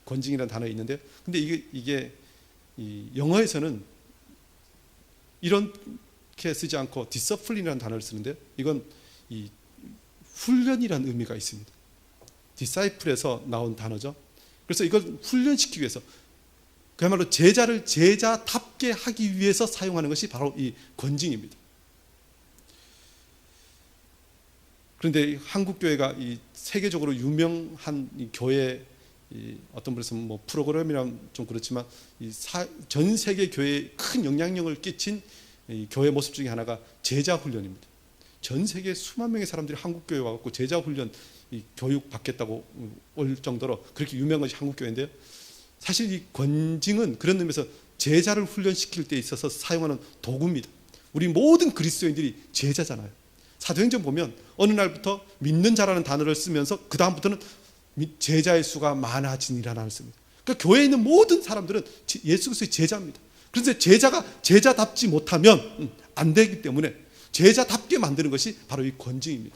권징이라는 단어에 있는데, 근데 이게 영어에서는 이렇게 쓰지 않고 디서플린이라는 단어를 쓰는데, 이건 훈련이라는 의미가 있습니다. 디사이플에서 나온 단어죠. 그래서 이걸 훈련시키기 위해서, 그야말로 제자를 제자답게 하기 위해서 사용하는 것이 바로 이 권징입니다. 그런데 한국 교회가 세계적으로 유명한 이 교회, 어떤 분에서 뭐 프로그램이란 좀 그렇지만 전 세계 교회에 큰 영향력을 끼친 교회 모습 중에 하나가 제자 훈련입니다. 전 세계 수만 명의 사람들이 한국 교회에 와갖고 제자 훈련 교육 받겠다고 올 정도로 그렇게 유명한 것이 한국 교회인데요. 사실 이 권징은 그런 의미에서 제자를 훈련시킬 때 있어서 사용하는 도구입니다. 우리 모든 그리스도인들이 제자잖아요. 사도행전 보면 어느 날부터 믿는 자라는 단어를 쓰면서 그 다음부터는 제자의 수가 많아지니라는 단어를 씁니다. 그러니까 교회에 있는 모든 사람들은 예수 그리스도의 제자입니다. 그런데 제자가 제자답지 못하면 안 되기 때문에 제자답게 만드는 것이 바로 이 권징입니다.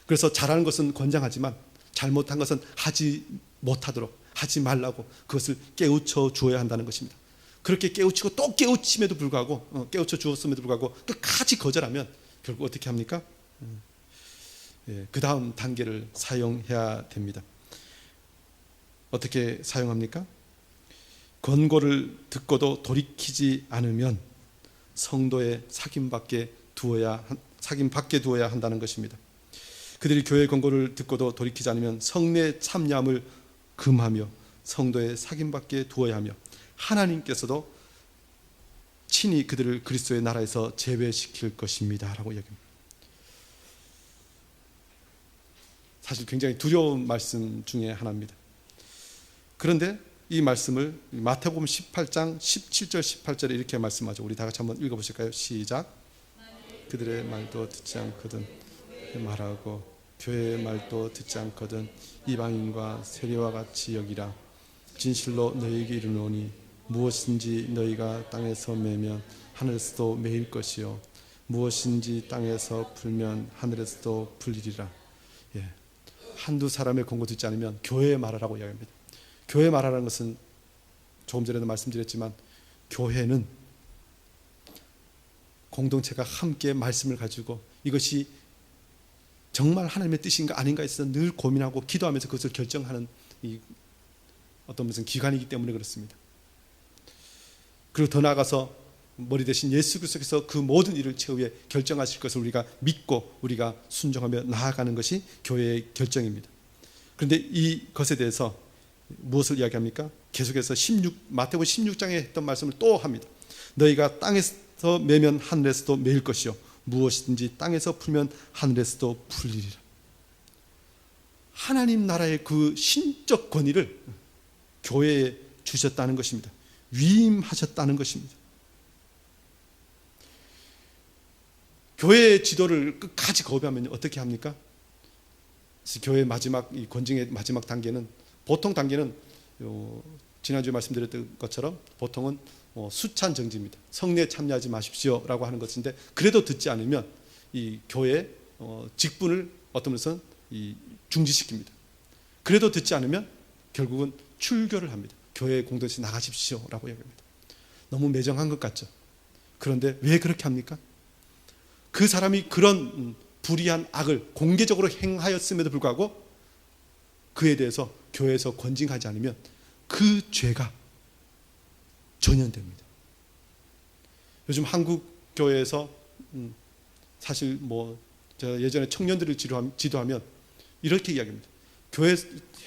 그래서 잘하는 것은 권장하지만 잘못한 것은 하지 못하도록, 하지 말라고 그것을 깨우쳐 주어야 한다는 것입니다. 그렇게 깨우치고 또 깨우침에도 불구하고, 깨우쳐 주었음에도 불구하고 끝까지 거절하면 결국 어떻게 합니까? 그 다음 단계를 사용해야 됩니다. 어떻게 사용합니까? 권고를 듣고도 돌이키지 않으면 성도의 사김밖에 두어야 한다는 것입니다. 그들이 교회 권고를 듣고도 돌이키지 않으면 성례 참여함을 금하며 성도의 사김밖에 두어야 하며 하나님께서도 친히 그들을 그리스도의 나라에서 제외시킬 것입니다 라고 이야기합니다. 사실 굉장히 두려운 말씀 중에 하나입니다. 그런데 이 말씀을 마태복음 18장 17절 18절에 이렇게 말씀하죠. 우리 다 같이 한번 읽어보실까요? 시작. 그들의 말도 듣지 않거든 말하고 교회의 말도 듣지 않거든 이방인과 세리와 같이 여기라. 진실로 너희에게 이르노니 무엇인지 너희가 땅에서 매면 하늘에서도 매일 것이요 무엇인지 땅에서 풀면 하늘에서도 풀리리라. 예. 한두 사람의 권고 듣지 않으면 교회에 말하라고 이야기합니다. 교회에 말하라는 것은 조금 전에도 말씀드렸지만 교회는 공동체가 함께 말씀을 가지고 이것이 정말 하나님의 뜻인가 아닌가에 있어서 늘 고민하고 기도하면서 그것을 결정하는 이 어떤 무슨 기관이기 때문에 그렇습니다. 그리고 더 나아가서 머리 대신 예수 그리스도께서 그 모든 일을 최후에 결정하실 것을 우리가 믿고 우리가 순종하며 나아가는 것이 교회의 결정입니다. 그런데 이것에 대해서 무엇을 이야기합니까? 계속해서 마태복음 16장에 했던 말씀을 또 합니다. 너희가 땅에서 매면 하늘에서도 매일 것이요 무엇이든지 땅에서 풀면 하늘에서도 풀리리라. 하나님 나라의 그 신적 권위를 교회에 주셨다는 것입니다. 위임하셨다는 것입니다. 교회의 지도를 끝까지 거부하면 어떻게 합니까? 그래서 교회의 마지막 이 권징의 마지막 단계는 보통 단계는 지난주에 말씀드렸던 것처럼 보통은 수찬 정지입니다. 성례에 참여하지 마십시오라고 하는 것인데 그래도 듣지 않으면 이 교회 직분을 어떤 면에서는 중지시킵니다. 그래도 듣지 않으면 결국은 출교를 합니다. 교회 공동체 나가십시오라고 얘기합니다. 너무 매정한 것 같죠? 그런데 왜 그렇게 합니까? 그 사람이 그런 불의한 악을 공개적으로 행하였음에도 불구하고 그에 대해서 교회에서 권징하지 않으면 그 죄가 전염됩니다. 요즘 한국 교회에서 사실 제가 예전에 청년들을 지도하면 이렇게 이야기합니다. 교회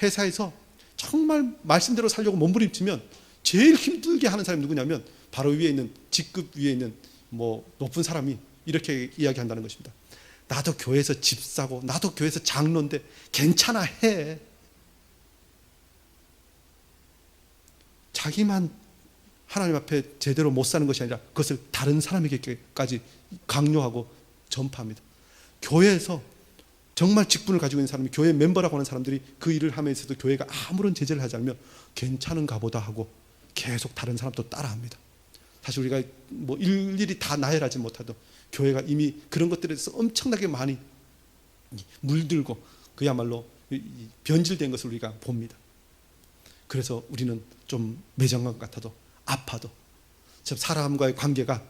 회사에서 정말 말씀대로 살려고 몸부림치면 제일 힘들게 하는 사람이 누구냐면 바로 위에 있는 직급 위에 있는 높은 사람이 이렇게 이야기한다는 것입니다. 나도 교회에서 집사고 나도 교회에서 장로인데 괜찮아 해. 자기만 하나님 앞에 제대로 못 사는 것이 아니라 그것을 다른 사람에게까지 강요하고 전파합니다. 교회에서 정말 직분을 가지고 있는 사람이 교회 멤버라고 하는 사람들이 그 일을 하면서도 교회가 아무런 제재를 하지 않으면 괜찮은가 보다 하고 계속 다른 사람도 따라합니다. 사실 우리가 일일이 다 나열하지 못해도 교회가 이미 그런 것들에 대해서 엄청나게 많이 물들고 그야말로 변질된 것을 우리가 봅니다. 그래서 우리는 좀 매정한 것 같아도 아파도 사람과의 관계가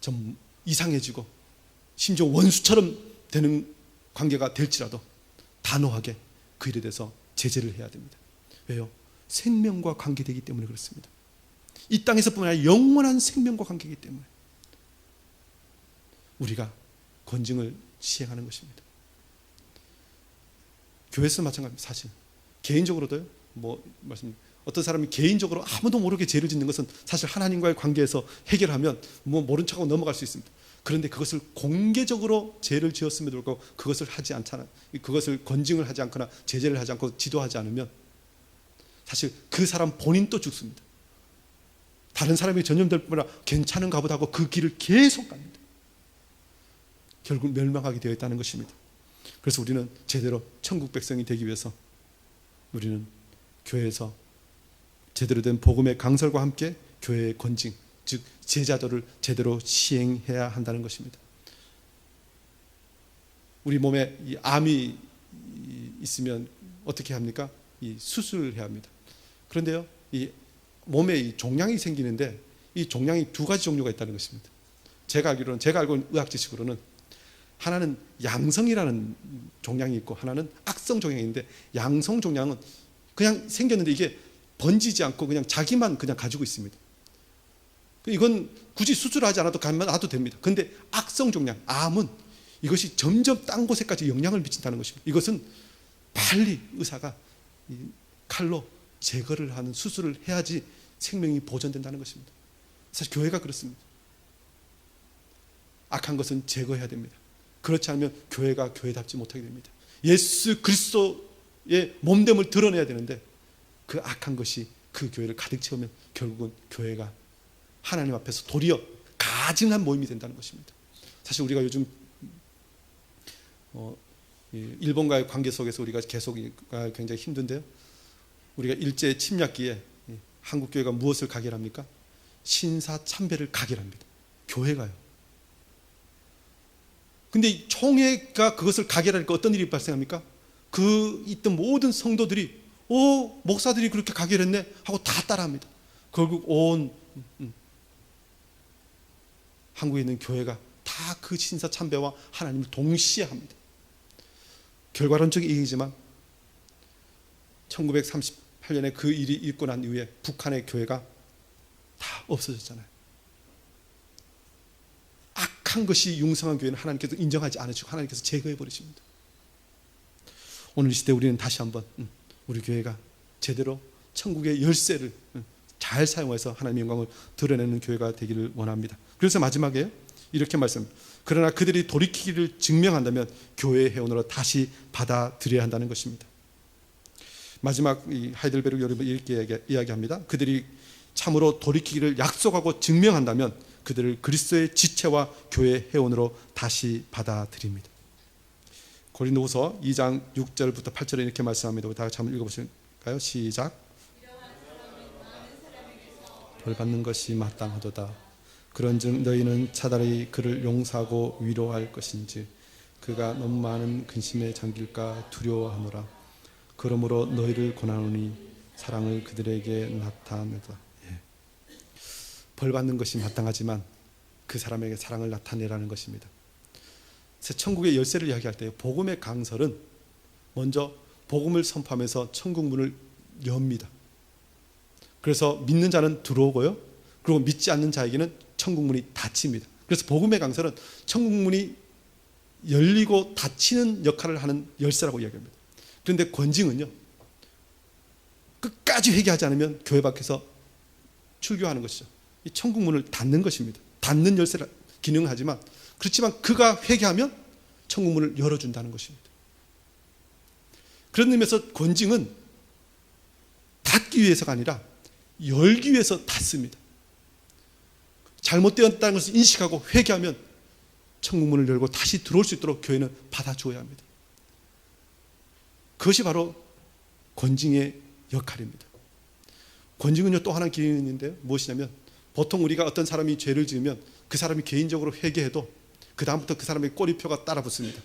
좀 이상해지고 심지어 원수처럼 되는 관계가 될지라도 단호하게 그 일에 대해서 제재를 해야 됩니다. 왜요? 생명과 관계되기 때문에 그렇습니다. 이 땅에서뿐만 아니라 영원한 생명과 관계이기 때문에 우리가 권징을 시행하는 것입니다. 교회에서 마찬가지입니다. 사실 개인적으로도요. 어떤 사람이 개인적으로 아무도 모르게 죄를 짓는 것은 사실 하나님과의 관계에서 해결하면 모른 척하고 넘어갈 수 있습니다. 그런데 그것을 공개적으로 죄를 지었음에도 불구하고 그것을 하지 않잖아. 그것을 권징을 하지 않거나 제재를 하지 않고 지도하지 않으면 사실 그 사람 본인도 죽습니다. 다른 사람이 전염될 뿐만 아니라 괜찮은가 보다 하고 그 길을 계속 갑니다. 결국 멸망하게 되어 있다는 것입니다. 그래서 우리는 제대로 천국 백성이 되기 위해서 우리는 교회에서 제대로 된 복음의 강설과 함께 교회의 권징, 즉 제자도를 제대로 시행해야 한다는 것입니다. 우리 몸에 이 암이 있으면 어떻게 합니까? 이 수술을 해야 합니다. 그런데요, 이 몸에 이 종양이 생기는데 이 종양이 두 가지 종류가 있다는 것입니다. 제가 알고 있는 의학 지식으로는 하나는 양성이라는 종양이 있고 하나는 악성 종양인데 양성 종양은 그냥 생겼는데 이게 번지지 않고 그냥 자기만 그냥 가지고 있습니다. 이건 굳이 수술하지 않아도 가도 됩니다. 그런데 악성 종양, 암은 이것이 점점 딴 곳에까지 영향을 미친다는 것입니다. 이것은 빨리 의사가 칼로 제거를 하는 수술을 해야지 생명이 보존된다는 것입니다. 사실 교회가 그렇습니다. 악한 것은 제거해야 됩니다. 그렇지 않으면 교회가 교회답지 못하게 됩니다. 예수 그리스도의 몸됨을 드러내야 되는데 그 악한 것이 그 교회를 가득 채우면 결국은 교회가 하나님 앞에서 도리어 가증한 모임이 된다는 것입니다. 사실 우리가 요즘 일본과의 관계 속에서 우리가 계속 굉장히 힘든데요. 우리가 일제 침략기에 한국 교회가 무엇을 가결합니까? 신사 참배를 가결합니다. 교회가요. 근데 총회가 그것을 가결하니까 어떤 일이 발생합니까? 그 있던 모든 성도들이 목사들이 그렇게 가결했네 하고 다 따라합니다. 결국 온 한국에 있는 교회가 다 그 신사 참배와 하나님을 동시에 합니다. 결과론적인 얘기지만 1938년에 그 일이 있고 난 이후에 북한의 교회가 다 없어졌잖아요. 악한 것이 융성한 교회는 하나님께서 인정하지 않으시고 하나님께서 제거해 버리십니다. 오늘 이 시대 우리는 다시 한번 우리 교회가 제대로 천국의 열쇠를 잘 사용해서 하나님의 영광을 드러내는 교회가 되기를 원합니다. 그래서 마지막에 이렇게 말씀합니다. 그러나 그들이 돌이키기를 증명한다면 교회의 회원으로 다시 받아들여야 한다는 것입니다. 마지막 이 하이델베르그 요리는 이렇게 이야기합니다. 그들이 참으로 돌이키기를 약속하고 증명한다면 그들을 그리스도의 지체와 교회의 회원으로 다시 받아들입니다. 고린도후서 2장 6절부터 8절에 이렇게 말씀합니다. 다 같이 한번 읽어보실까요? 시작. 벌 받는 것이 마땅하도다. 그런즉 너희는 차라리 그를 용서하고 위로할 것인지 그가 너무 많은 근심에 잠길까 두려워하노라. 그러므로 너희를 권하노니 사랑을 그들에게 나타내라. 벌 받는 것이 마땅하지만 그 사람에게 사랑을 나타내라는 것입니다. 천국의 열쇠를 이야기할 때 복음의 강설은 먼저 복음을 선포하면서 천국 문을 엽니다. 그래서 믿는 자는 들어오고요. 그리고 믿지 않는 자에게는 천국 문이 닫힙니다. 그래서 복음의 강설은 천국 문이 열리고 닫히는 역할을 하는 열쇠라고 이야기합니다. 그런데 권징은요, 끝까지 회개하지 않으면 교회 밖에서 출교하는 것이죠. 이 천국 문을 닫는 것입니다. 닫는 열쇠라 기능을 하지만 그렇지만 그가 회개하면 천국 문을 열어준다는 것입니다. 그런 의미에서 권징은 닫기 위해서가 아니라 열기 위해서 닫습니다. 잘못되었다는 것을 인식하고 회개하면 천국 문을 열고 다시 들어올 수 있도록 교회는 받아주어야 합니다. 그것이 바로 권징의 역할입니다. 권징은요 또 하나 기능이 있는데요. 무엇이냐면 보통 우리가 어떤 사람이 죄를 지으면 그 사람이 개인적으로 회개해도 그 다음부터 그 사람의 꼬리표가 따라 붙습니다.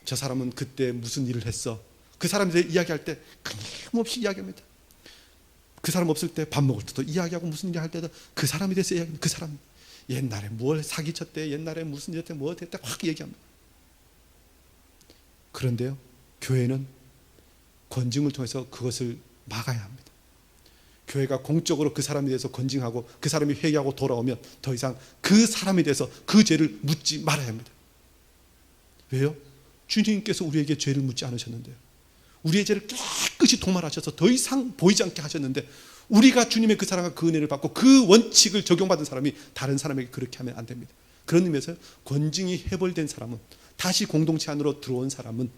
저 사람은 그때 무슨 일을 했어. 그 사람에 대해 이야기할 때 끊임없이 이야기합니다. 그 사람 없을 때 밥 먹을 때도 이야기하고 무슨 일 할 때도 그 사람에 대해서 이야기합니다. 그 사람 옛날에 뭘 사기쳤대, 옛날에 무슨 일 했대, 뭐 했대 확 얘기합니다. 그런데요 교회는 권징을 통해서 그것을 막아야 합니다. 교회가 공적으로 그 사람에 대해서 권징하고 그 사람이 회개하고 돌아오면 더 이상 그 사람에 대해서 그 죄를 묻지 말아야 합니다. 왜요? 주님께서 우리에게 죄를 묻지 않으셨는데요. 우리의 죄를 깨끗이 도말하셔서 더 이상 보이지 않게 하셨는데 우리가 주님의 그 사랑과 그 은혜를 받고 그 원칙을 적용받은 사람이 다른 사람에게 그렇게 하면 안 됩니다. 그런 의미에서 권징이 해벌된 사람은, 다시 공동체 안으로 들어온 사람은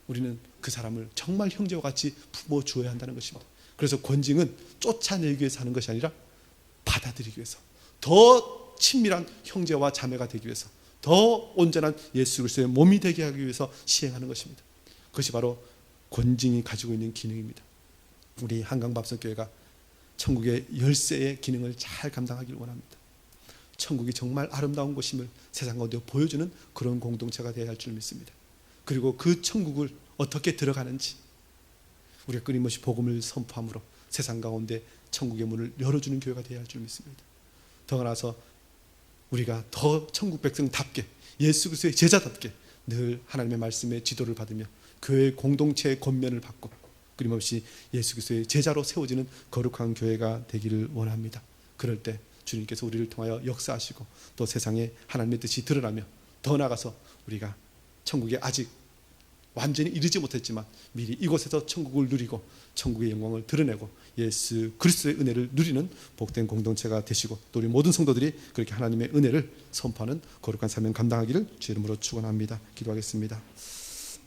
우리는 그 사람을 정말 형제와 같이 품어주어야 한다는 것입니다. 그래서 권징은 쫓아내기 위해서 하는 것이 아니라 받아들이기 위해서, 더 친밀한 형제와 자매가 되기 위해서, 더 온전한 예수 그리스도의 몸이 되게 하기 위해서 시행하는 것입니다. 그것이 바로 권징이 가지고 있는 기능입니다. 우리 한강밥성교회가 천국의 열쇠의 기능을 잘 감당하기를 원합니다. 천국이 정말 아름다운 곳임을 세상 가운데 보여주는 그런 공동체가 되어야 할 줄 믿습니다. 그리고 그 천국을 어떻게 들어가는지 우리가 끊임없이 복음을 선포함으로 세상 가운데 천국의 문을 열어주는 교회가 되어야 할 줄 믿습니다. 더 나아가서 우리가 더 천국 백성답게, 예수 그리스도의 제자답게 늘 하나님의 말씀의 지도를 받으며 교회의 공동체의 권면을 받고 끊임없이 예수 그리스도의 제자로 세워지는 거룩한 교회가 되기를 원합니다. 그럴 때 주님께서 우리를 통하여 역사하시고 또 세상에 하나님의 뜻이 드러나며 더 나아가서 우리가 천국에 아직 완전히 이르지 못했지만 미리 이곳에서 천국을 누리고 천국의 영광을 드러내고 예수 그리스도의 은혜를 누리는 복된 공동체가 되시고 또 우리 모든 성도들이 그렇게 하나님의 은혜를 선포하는 거룩한 사명 감당하기를 주 이름으로 축원합니다. 기도하겠습니다.